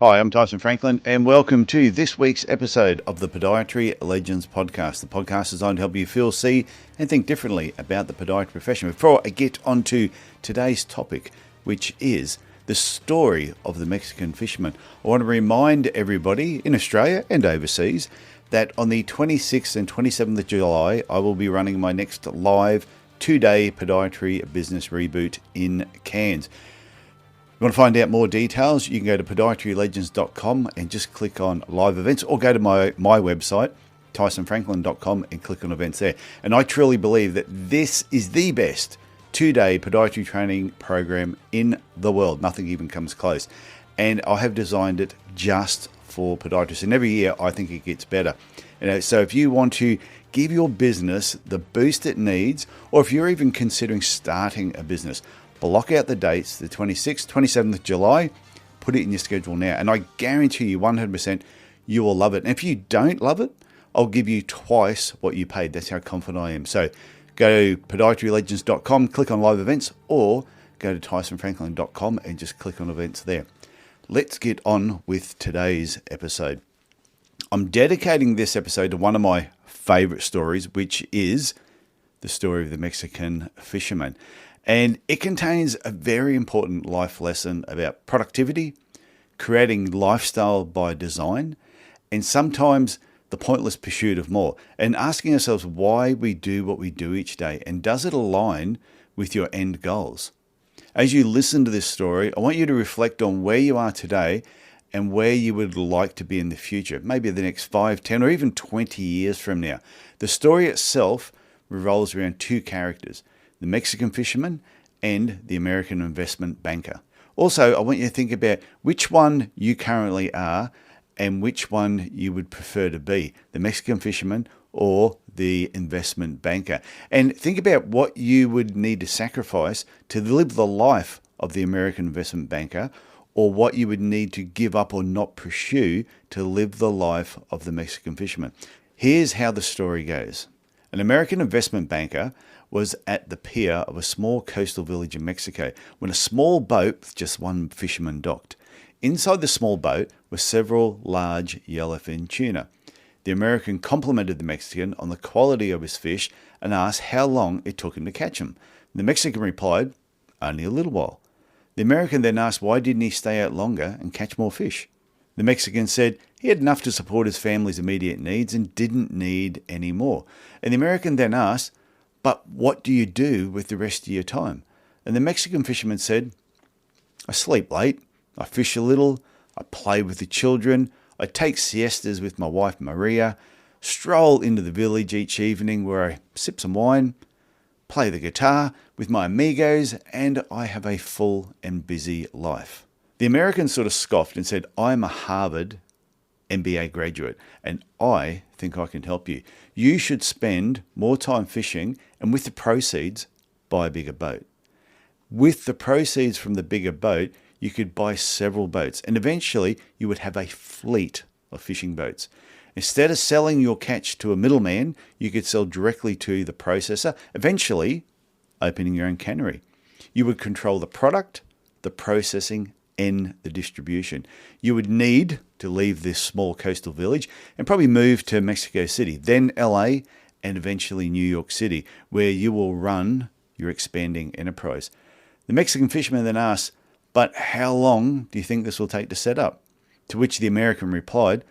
Hi, I'm Tyson Franklin, and welcome to this week's episode of the Podiatry Legends podcast. The podcast is designed to help you feel, see, and think differently about the podiatry profession. Before I get onto today's topic, which is the story of the Mexican fisherman, I want to remind everybody in Australia and overseas that on the 26th and 27th of July, I will be running my next live 2-day podiatry business reboot in Cairns. If you want to find out more details, you can go to podiatrylegends.com and just click on live events, or go to my website, tysonfranklin.com, and click on events there. And I truly believe that this is the best 2-day podiatry training program in the world. Nothing even comes close. And I have designed it just for podiatrists. And every year I think it gets better. So if you want to give your business the boost it needs, or if you're even considering starting a business, block out the dates, the 26th, 27th of July, put it in your schedule now. And I guarantee you 100% you will love it. And if you don't love it, I'll give you twice what you paid. That's how confident I am. So go to podiatrylegends.com, click on live events, or go to tysonfranklin.com and just click on events there. Let's get on with today's episode. I'm dedicating this episode to one of my favorite stories, which is the story of the Mexican fisherman. And it contains a very important life lesson about productivity, creating lifestyle by design, and sometimes the pointless pursuit of more, and asking ourselves why we do what we do each day, and does it align with your end goals? As you listen to this story, I want you to reflect on where you are today and where you would like to be in the future, maybe the next 5, 10, or even 20 years from now. The story itself revolves around two characters: the Mexican fisherman and the American investment banker. Also, I want you to think about which one you currently are and which one you would prefer to be, the Mexican fisherman or the investment banker. And think about what you would need to sacrifice to live the life of the American investment banker, or what you would need to give up or not pursue to live the life of the Mexican fisherman. Here's how the story goes. An American investment banker was at the pier of a small coastal village in Mexico when a small boat with just one fisherman docked. Inside the small boat were several large yellowfin tuna. The American complimented the Mexican on the quality of his fish and asked how long it took him to catch them. The Mexican replied, "Only a little while." The American then asked why didn't he stay out longer and catch more fish. The Mexican said he had enough to support his family's immediate needs and didn't need any more. And the American then asked, "But what do you do with the rest of your time?" And the Mexican fisherman said, "I sleep late, I fish a little, I play with the children, I take siestas with my wife Maria, stroll into the village each evening where I sip some wine, play the guitar with my amigos, and I have a full and busy life." The American sort of scoffed and said, "I'm a Harvard MBA graduate, and I think I can help you. You should spend more time fishing, and with the proceeds, buy a bigger boat. With the proceeds from the bigger boat, you could buy several boats, and eventually you would have a fleet of fishing boats. Instead of selling your catch to a middleman, you could sell directly to the processor, eventually opening your own cannery. You would control the product, the processing, and the distribution. You would need to leave this small coastal village and probably move to Mexico City, then LA, and eventually New York City, where you will run your expanding enterprise." The Mexican fisherman then asked, "But how long do you think this will take to set up?" To which the American replied,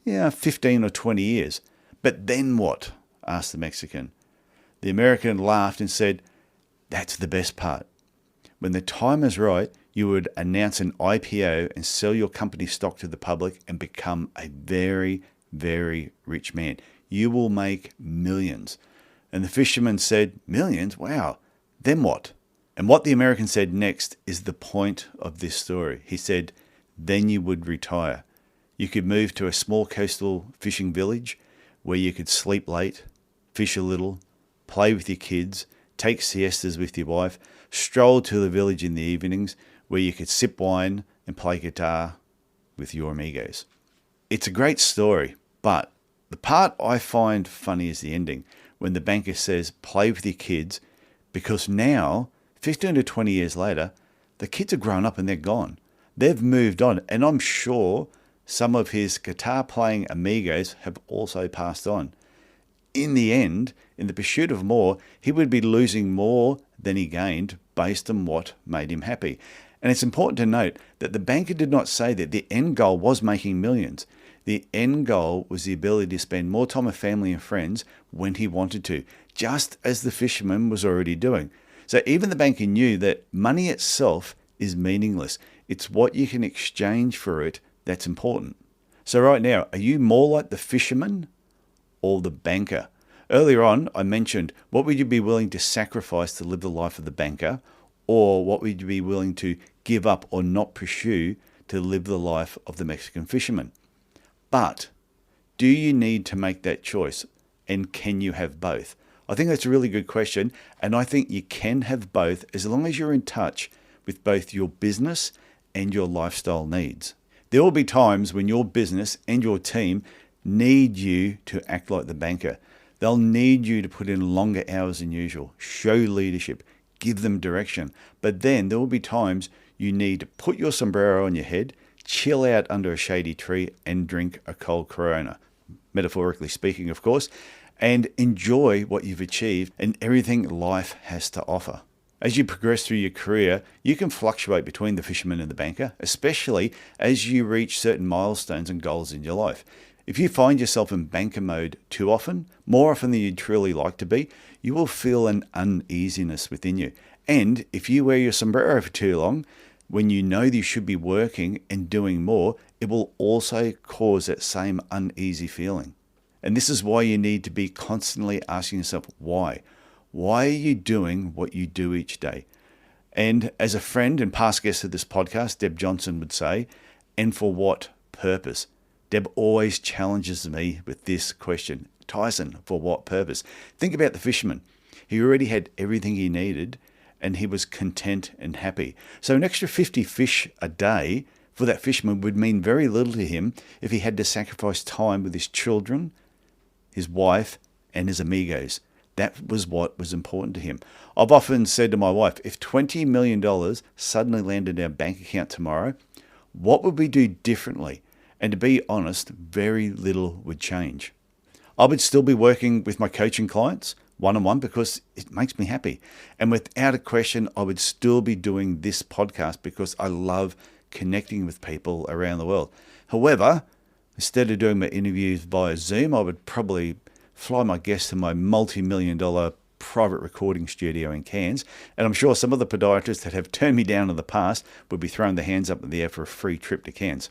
15 or 20 years. "But then what?" asked the Mexican. The American laughed and said, "That's the best part. When the time is right, you would announce an IPO and sell your company stock to the public and become a very, very rich man. You will make millions." And the fisherman said, "Millions? Wow. Then what?" And what the American said next is the point of this story. He said, "Then you would retire. You could move to a small coastal fishing village where you could sleep late, fish a little, play with your kids, take siestas with your wife, stroll to the village in the evenings where you could sip wine and play guitar with your amigos." It's a great story, but the part I find funny is the ending, when the banker says, "Play with your kids," because now, 15 to 20 years later, the kids are grown up and they're gone. They've moved on, and I'm sure some of his guitar-playing amigos have also passed on. In the end, in the pursuit of more, he would be losing more than he gained based on what made him happy. And it's important to note that the banker did not say that the end goal was making millions. The end goal was the ability to spend more time with family and friends when he wanted to, just as the fisherman was already doing. So even the banker knew that money itself is meaningless. It's what you can exchange for it that's important. So right now, are you more like the fisherman or the banker? Earlier on, I mentioned, what would you be willing to sacrifice to live the life of the banker, or what would you be willing to give up or not pursue to live the life of the Mexican fisherman? But do you need to make that choice, and can you have both? I think that's a really good question, and I think you can have both as long as you're in touch with both your business and your lifestyle needs. There will be times when your business and your team need you to act like the banker. They'll need you to put in longer hours than usual, show leadership, give them direction. But then there will be times you need to put your sombrero on your head, chill out under a shady tree and drink a cold Corona, metaphorically speaking, of course, and enjoy what you've achieved and everything life has to offer. As you progress through your career, you can fluctuate between the fisherman and the banker, especially as you reach certain milestones and goals in your life. If you find yourself in banker mode too often, more often than you'd truly like to be, you will feel an uneasiness within you. And if you wear your sombrero for too long, when you know that you should be working and doing more, it will also cause that same uneasy feeling. And this is why you need to be constantly asking yourself, why? Why are you doing what you do each day? And as a friend and past guest of this podcast, Deb Johnson would say, and for what purpose? Deb always challenges me with this question. Tyson, for what purpose? Think about the fisherman. He already had everything he needed and he was content and happy. So an extra 50 fish a day for that fisherman would mean very little to him if he had to sacrifice time with his children, his wife, and his amigos. That was what was important to him. I've often said to my wife, if $20 million suddenly landed in our bank account tomorrow, what would we do differently? And to be honest, very little would change. I would still be working with my coaching clients one-on-one because it makes me happy. And without a question, I would still be doing this podcast because I love connecting with people around the world. However, instead of doing my interviews via Zoom, I would probably fly my guests to my multi-million-dollar private recording studio in Cairns. And I'm sure some of the podiatrists that have turned me down in the past would be throwing their hands up in the air for a free trip to Cairns.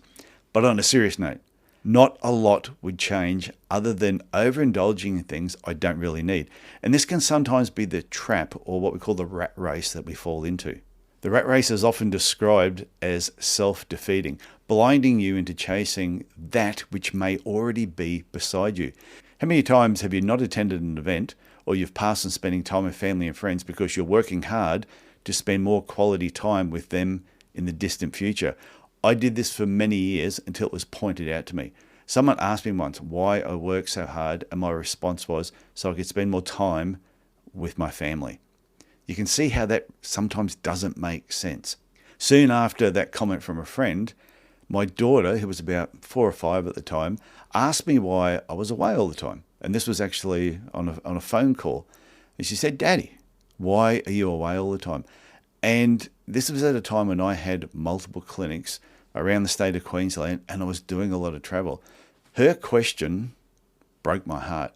But on a serious note, not a lot would change other than overindulging in things I don't really need. And this can sometimes be the trap, or what we call the rat race, that we fall into. The rat race is often described as self-defeating, blinding you into chasing that which may already be beside you. How many times have you not attended an event, or you've passed on spending time with family and friends because you're working hard to spend more quality time with them in the distant future? I did this for many years until it was pointed out to me. Someone asked me once why I work so hard, and my response was so I could spend more time with my family. You can see how that sometimes doesn't make sense. Soon after that comment from a friend, my daughter, who was about 4 or 5 at the time, asked me why I was away all the time. And this was actually on a phone call. And she said, "Daddy, why are you away all the time?" And this was at a time when I had multiple clinics around the state of Queensland and I was doing a lot of travel. Her question broke my heart.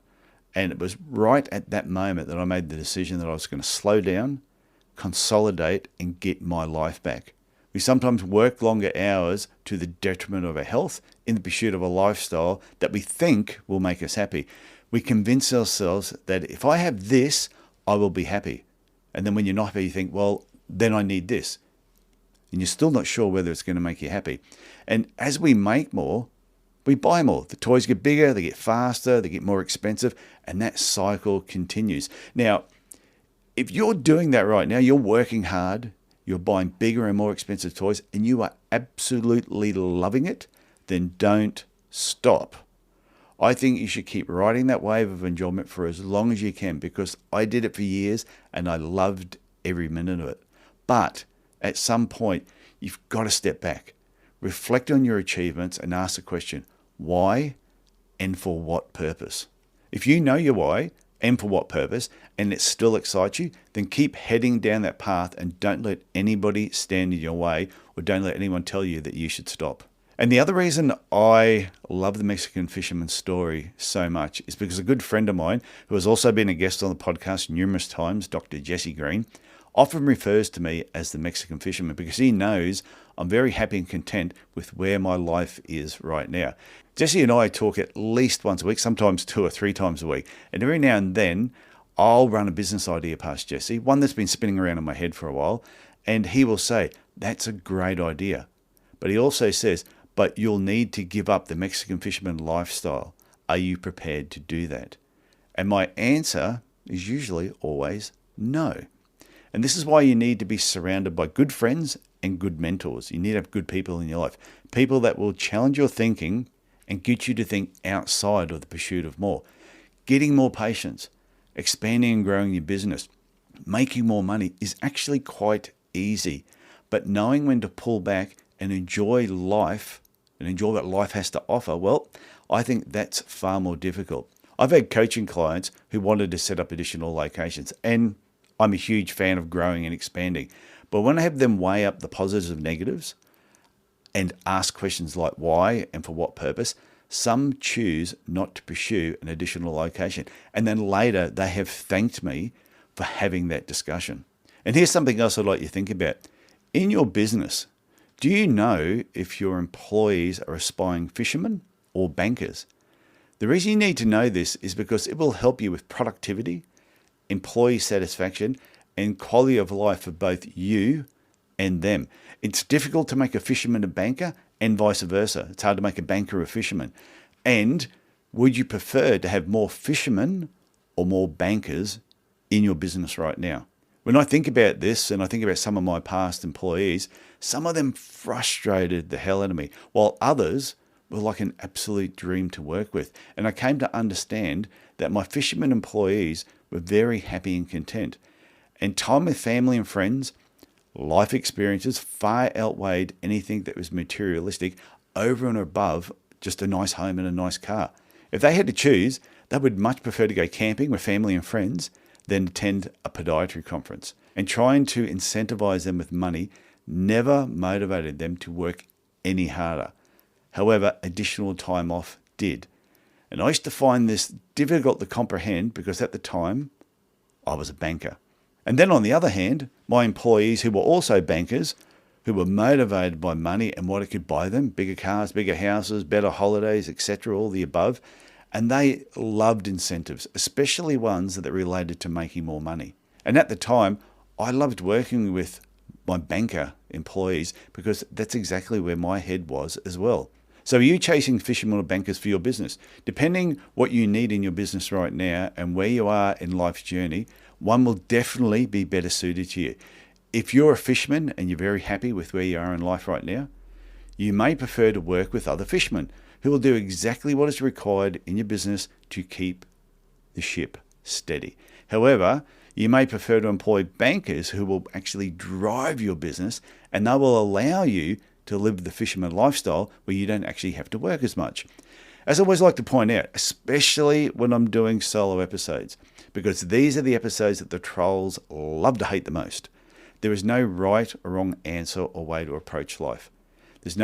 And it was right at that moment that I made the decision that I was going to slow down, consolidate, and get my life back. We sometimes work longer hours to the detriment of our health in the pursuit of a lifestyle that we think will make us happy. We convince ourselves that if I have this, I will be happy. And then when you're not happy, you think, well, then I need this. And you're still not sure whether it's going to make you happy. And as we make more, we buy more. The toys get bigger, they get faster, they get more expensive, and that cycle continues. Now, if you're doing that right now, you're working hard, you're buying bigger and more expensive toys, and you are absolutely loving it, then don't stop. I think you should keep riding that wave of enjoyment for as long as you can, because I did it for years and I loved every minute of it. But at some point, you've got to step back. reflect on your achievements and ask the question, why and for what purpose? If you know your why and for what purpose, and it still excites you, then keep heading down that path and don't let anybody stand in your way, or don't let anyone tell you that you should stop. And the other reason I love the Mexican Fisherman Story so much is because a good friend of mine, who has also been a guest on the podcast numerous times, Dr. Jesse Green, often refers to me as the Mexican Fisherman because he knows I'm very happy and content with where my life is right now. Jesse and I talk at least once a week, sometimes 2 or 3 times a week. And every now and then, I'll run a business idea past Jesse, one that's been spinning around in my head for a while, and he will say, that's a great idea. But he also says, but you'll need to give up the Mexican fisherman lifestyle. Are you prepared to do that? And my answer is usually always no. And this is why you need to be surrounded by good friends and good mentors. You need to have good people in your life. People that will challenge your thinking and get you to think outside of the pursuit of more. Getting more patience, expanding and growing your business, making more money is actually quite easy. But knowing when to pull back and enjoy life and enjoy what life has to offer, well, I think that's far more difficult. I've had coaching clients who wanted to set up additional locations, and I'm a huge fan of growing and expanding. But when I have them weigh up the positives and negatives and ask questions like why and for what purpose, some choose not to pursue an additional location. And then later they have thanked me for having that discussion. And here's something else I'd like you to think about. In your business, do you know if your employees are aspiring fishermen or bankers? The reason you need to know this is because it will help you with productivity, employee satisfaction, and quality of life for both you and them. It's difficult to make a fisherman a banker and vice versa. It's hard to make a banker a fisherman. And would you prefer to have more fishermen or more bankers in your business right now? When I think about this, and I think about some of my past employees, some of them frustrated the hell out of me, while others were like an absolute dream to work with. And I came to understand that my fisherman employees were very happy and content. And time with family and friends, life experiences far outweighed anything that was materialistic over and above just a nice home and a nice car. If they had to choose, they would much prefer to go camping with family and friends than attend a podiatry conference. And trying to incentivize them with money never motivated them to work any harder. However, additional time off did. And I used to find this difficult to comprehend because at the time, I was a banker. And then on the other hand, my employees who were also bankers, who were motivated by money and what it could buy them, bigger cars, bigger houses, better holidays, etc., all the above, and they loved incentives, especially ones that related to making more money. And at the time, I loved working with my banker employees because that's exactly where my head was as well. So are you chasing fishermen or bankers for your business? Depending what you need in your business right now and where you are in life's journey, one will definitely be better suited to you. If you're a fisherman and you're very happy with where you are in life right now, you may prefer to work with other fishermen who will do exactly what is required in your business to keep the ship steady. However, you may prefer to employ bankers who will actually drive your business, and they will allow you to live the fisherman lifestyle where you don't actually have to work as much. As I always like to point out, especially when I'm doing solo episodes, because these are the episodes that the trolls love to hate the most. There is no right or wrong answer or way to approach life. There's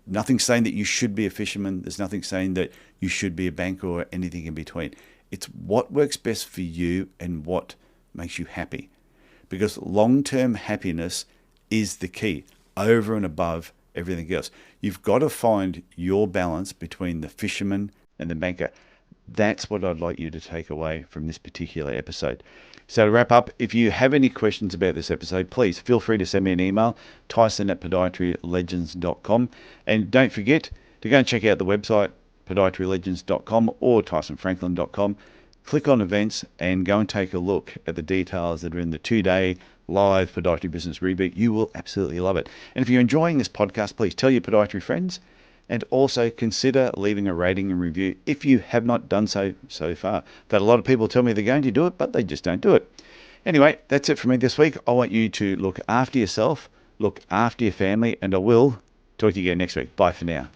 nothing saying that you should be a fisherman. There's nothing saying that you should be a banker or anything in between. It's what works best for you and what makes you happy. Because long-term happiness is the key over and above everything else. You've got to find your balance between the fisherman and the banker. That's what I'd like you to take away from this particular episode. So to wrap up, if you have any questions about this episode, please feel free to send me an email, tyson@podiatrylegends.com. And don't forget to go and check out the website, podiatrylegends.com or tysonfranklin.com. Click on events and go and take a look at the details that are in the 2-day live podiatry business reboot. You will absolutely love it. And if you're enjoying this podcast, please tell your podiatry friends and also consider leaving a rating and review if you have not done so far. That a lot of people tell me they're going to do it, but they just don't do it. Anyway, that's it for me this week. I want you to look after yourself, look after your family, and I will Talk to you again next week. Bye for now.